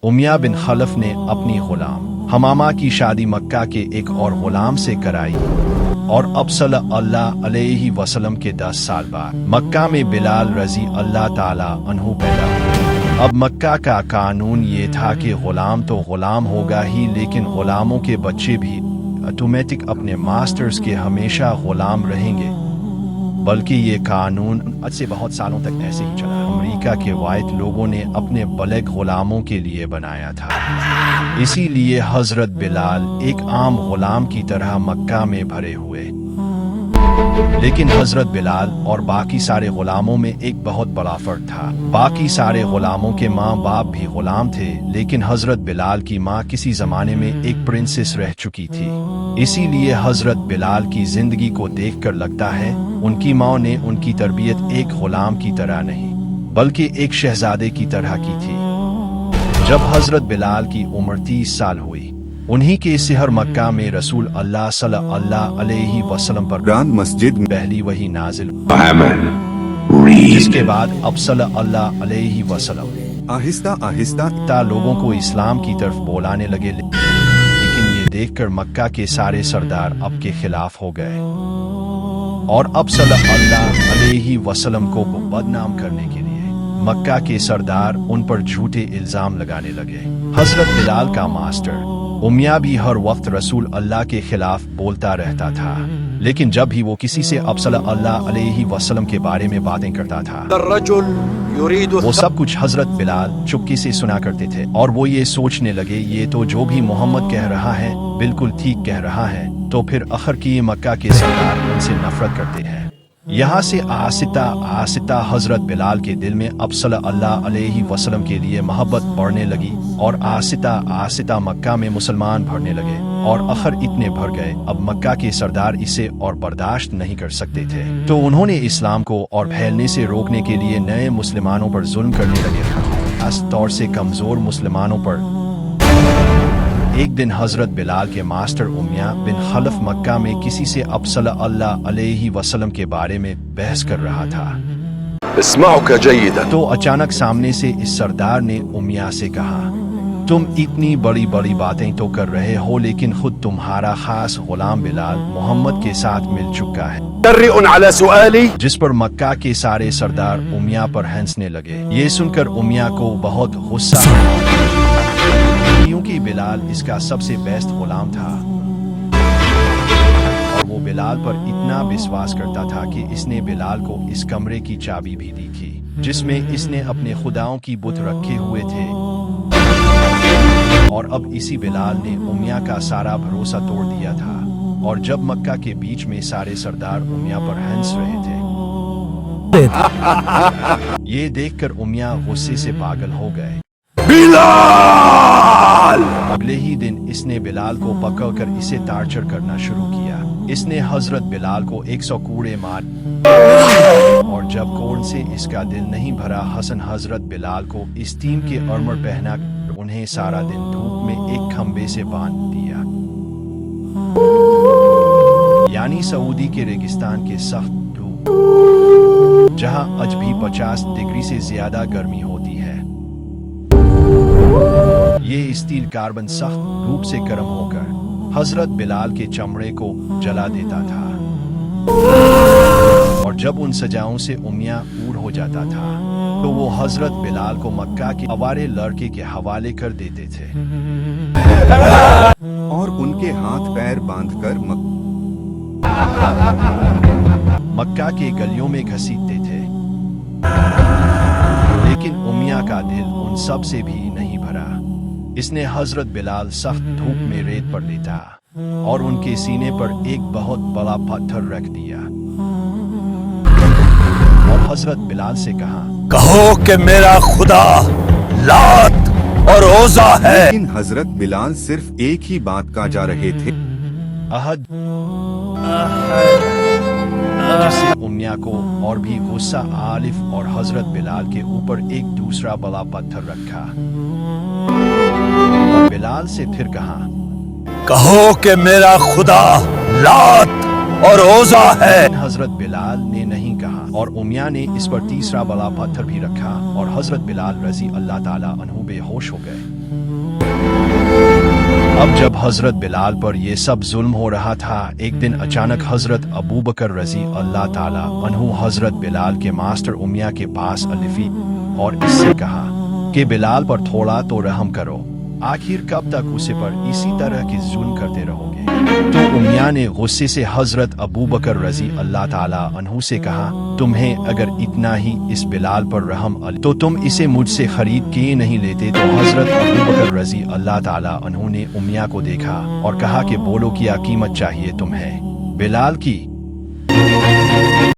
उमया बिन खलफ ने अपनी गुलाम हमामा की शादी मक्का के एक और गुलाम से कराई और अब सल्लल्लाहु अलैहि वसल्लम के 10 साल बाद मक्का में बिलाल रजी अल्लाह ताला अन्हु पैदा हुए। अब मक्का का कानून ये था कि गुलाम तो गुलाम होगा ही, लेकिन गुलामों के बच्चे भी ऑटोमेटिक अपने मास्टर्स के हमेशा गुलाम रहेंगे। बल्कि ये कानून आज से बहुत सालों तक ऐसे ही चला। अमेरिका के वाइट लोगों ने अपने ब्लैक गुलामों के लिए बनाया था। इसीलिए हजरत बिलाल एक आम गुलाम की तरह मक्का में भरे हुए। लेकिन हजरत बिलाल और बाकी सारे गुलामों में एक बहुत बड़ा फर्क था। बाकी सारे गुलामों के माँ बाप भी गुलाम थे, लेकिन हजरत बिलाल की माँ किसी जमाने में एक प्रिंसेस रह चुकी थी। इसीलिए हजरत बिलाल की जिंदगी को देखकर लगता है उनकी माँ ने उनकी तरबियत एक गुलाम की तरह नहीं बल्कि एक शहजादे की तरह की थी। जब हजरत बिलाल की उम्र 30 साल हुई, उन्हीं के सिहर मक्का में रसूल अल्लाह सल्लल्लाहु अलैहि वसल्लम पर कुरान मस्जिद में पहली वही नाजिल, जिसके बाद अब सल्लल्लाहु अलैहि वसल्लम आहिस्ता आहिस्ता लोगों को इस्लाम की तरफ बुलाने लगे। लेकिन ये देखकर मक्का के सारे सरदार अब के खिलाफ हो गए और अब सल्लल्लाहु अलैहि वसल्लम को बदनाम करने के लिए मक्का के सरदार उन पर झूठे इल्जाम लगाने लगे। हजरत बिलाल का मास्टर उमया भी हर वक्त रसूल अल्लाह के खिलाफ बोलता रहता था, लेकिन जब भी वो किसी से अब सल्लल्लाहु अलैहि वसल्लम के बारे में बातें करता था, वो सब कुछ हजरत बिलाल चुपके से सुना करते थे और वो ये सोचने लगे ये तो जो भी मोहम्मद कह रहा है बिल्कुल ठीक कह रहा है, तो फिर आखिर की मक्का के सरदार उनसे नफरत करते हैं। यहाँ से आहिस्ता आहिस्ता हजरत बिलाल के दिल में अब सल्लल्लाहु अलैहि वसल्लम के लिए मोहब्बत बढ़ने लगी और आहिस्ता आहिस्ता मक्का में मुसलमान भरने लगे और आखिर इतने भर गए अब मक्का के सरदार इसे और बर्दाश्त नहीं कर सकते थे, तो उन्होंने इस्लाम को और फैलने से रोकने के लिए नए मुसलमानों पर जुल्म करने लगे, खास तौर से कमजोर मुसलमानों पर। एक दिन हजरत बिलाल के मास्टर उमया बिन खलफ मक्का में किसी से अब सल्लल्लाहु अलैहि वसल्लम के बारे में बहस कर रहा था। तो अचानक सामने से इस सरदार ने उमया से कहा, तुम इतनी बड़ी बड़ी बातें तो कर रहे हो, लेकिन खुद तुम्हारा खास गुलाम बिलाल मोहम्मद के साथ मिल चुका है। जिस पर मक्का के सारे सरदार उमया पर हंसने लगे। ये सुनकर उमया को बहुत गुस्सा क्योंकि बिलाल इसका सबसे बेस्ट गुलाम था और वो बिलाल पर इतना विश्वास करता था कि इसने बिलाल को इस कमरे की चाबी भी दी थी जिसमें इसने अपने खुदाओं की बुत रखे हुए थे। और अब इसी बिलाल ने उमया का सारा भरोसा तोड़ दिया था और जब मक्का के बीच में सारे सरदार उमया पर हंस रहे थे, ये देखकर उमया गुस्से से पागल हो गए। बिलाल! अगले ही दिन इसने बिलाल को पकड़कर इसे टार्चर करना शुरू किया। इसने हजरत बिलाल को 100 कूड़े मार और जब कोड़ से इसका दिल नहीं भरा, हसन हजरत बिलाल को इस टीम के आर्मर पहना उन्हें सारा दिन धूप में एक खंबे से बांध दिया, यानी सऊदी के रेगिस्तान के सख्त धूप, जहां आज भी 50 डिग्री से ज्यादा गर्मी होती है। ये स्टील कार्बन सख्त धूप से गर्म होकर हजरत बिलाल के चमड़े को जला देता था और जब उन सजाओं से उमया ऊड़ हो जाता था तो वो हजरत बिलाल को मक्का के आवारे लड़के के हवाले कर देते थे और उनके हाथ पैर बांधकर मक्का के गलियों में घसीटते थे। लेकिन उमया का दिल उन सब से भी नहीं भरा। इसने हजरत बिलाल सख्त धूप में रेत पर लेटा और उनके सीने पर एक बहुत बड़ा पत्थर रख दिया और हजरत बिलाल से कहा, कहो कि मेरा खुदा लात और ओज़ा है। लेकिन हजरत बिलाल सिर्फ एक ही बात का जा रहे थे, अहद, जिससे उमया को और भी गुस्सा आलिफ और हजरत बिलाल के ऊपर एक दूसरा बड़ा पत्थर रखा और बिलाल से फिर कहा, कहो कि मेरा खुदा लात और ओज़ा है। हजरत बिलाल ने नहीं कहा और उमया ने इस पर तीसरा बड़ा पत्थर भी रखा और हजरत बिलाल रजी अल्लाह ताला अन्हु बेहोश हो गए। अब जब हजरत बिलाल पर यह सब जुल्म हो रहा था, एक दिन अचानक हजरत अबू बकर रजी अल्लाह ताला अन्हु हजरत बिलाल के मास्टर उमिया के पास अलिफी और इससे कहा कि बिलाल पर थोड़ा तो रहम करो, आखिर कब तक उसे पर इसी तरह की जुल्म करते रहोगे। तो उमिया ने गुस्से से हजरत अबू बकर रजी अल्लाह ताला अन्हु से कहा, तुम्हें अगर इतना ही इस बिलाल पर रहम तो तुम इसे मुझसे खरीद के नहीं लेते। तो हजरत अबू बकर रजी अल्लाह ताला अन्हु ने उमिया को देखा और कहा कि बोलो क्या कीमत चाहिए तुम्हें बिलाल की।